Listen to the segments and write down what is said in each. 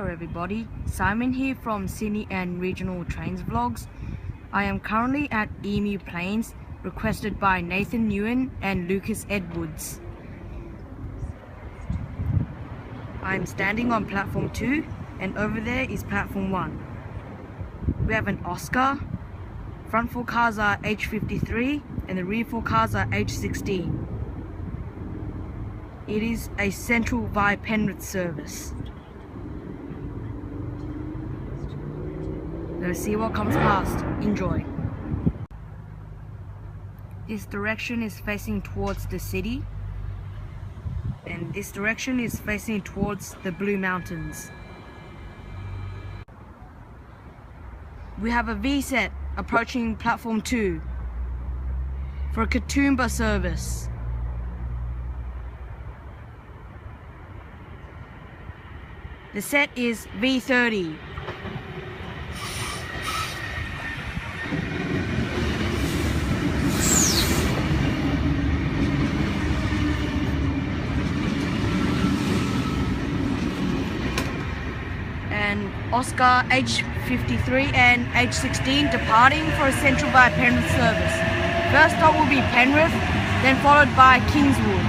Hello everybody, Simon here from Sydney and Regional Trains Vlogs. I am currently at Emu Plains, requested by Nathan Newen and Lucas Edwards. I am standing on platform 2 and over there is platform 1. We have an Oscar, front 4 cars are H53 and the rear 4 cars are H16. It is a Central via Penrith service. Let's see what comes past. Enjoy. This direction is facing towards the city, and this direction is facing towards the Blue Mountains. We have a VSET approaching platform 2 for a Katoomba service. The set is V30. And Oscar H53 and H16 departing for a Central via Penrith service. First stop will be Penrith, then followed by Kingswood.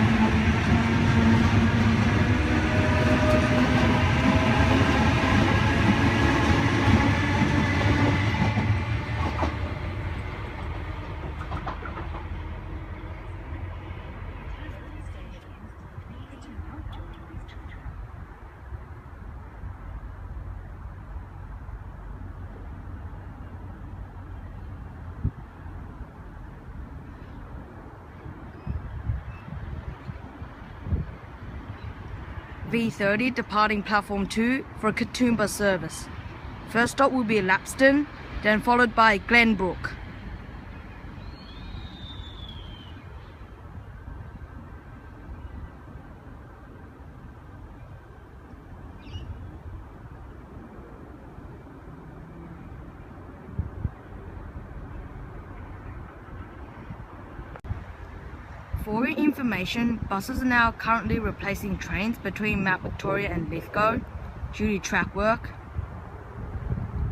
V30 departing platform 2 for a Katoomba service. First stop will be Lapston, then followed by Glenbrook. For your information, buses are now currently replacing trains between Mount Victoria and Lithgow due to track work.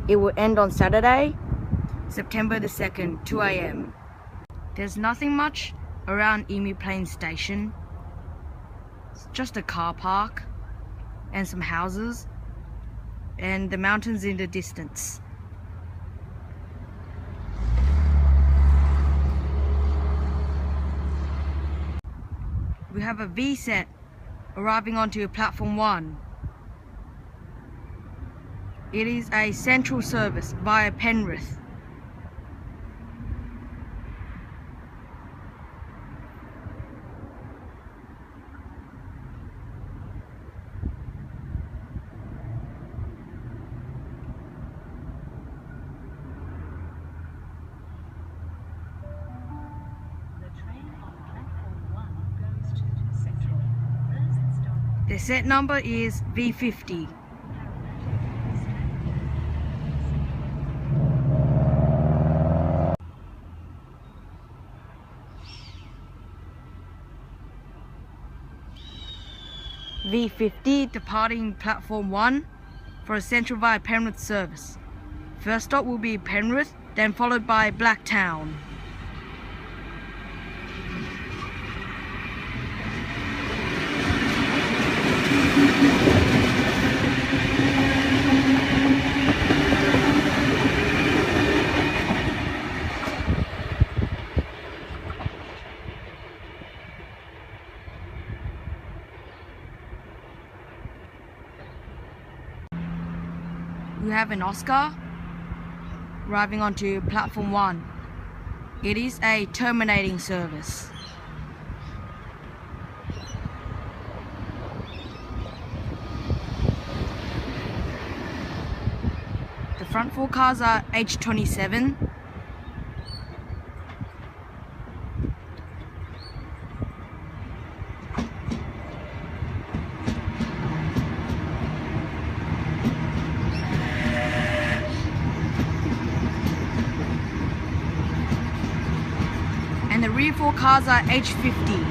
It will end on Saturday, September the 2nd, 2 AM. There's nothing much around Emu Plains Station. It's just a car park and some houses and the mountains in the distance. We have a VSET arriving onto platform 1. It is a Central service via Penrith. The set number is V50. V50 departing platform 1 for a Central via Penrith service. First stop will be Penrith, then followed by Blacktown. We have an Oscar arriving onto platform 1. It is a terminating service. The front 4 cars are H27. And the rear 4 cars are H50.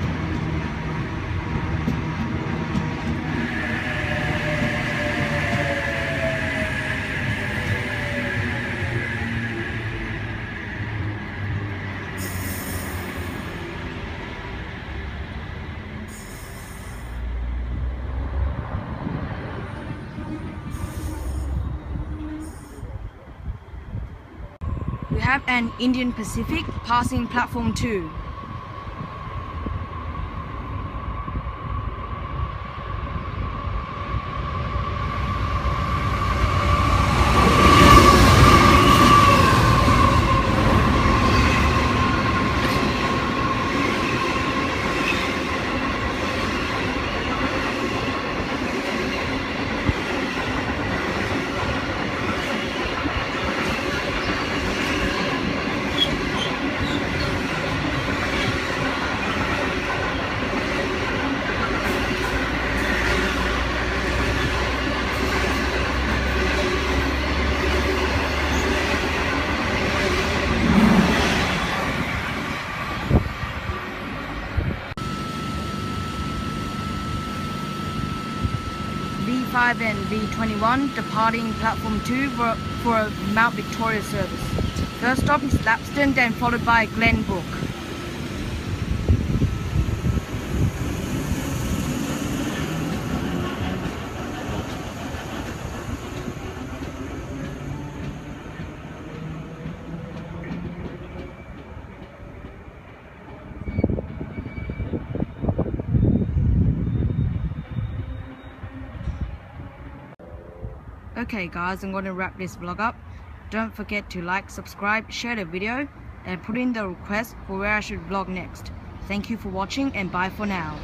have an Indian Pacific passing platform 2. V5 and V21 departing platform 2 for a Mount Victoria service. First stop is Lapston, then followed by Glenbrook. Okay guys, I'm going to wrap this vlog up. Don't forget to like, subscribe, share the video, and put in the request for where I should vlog next. Thank you for watching and bye for now.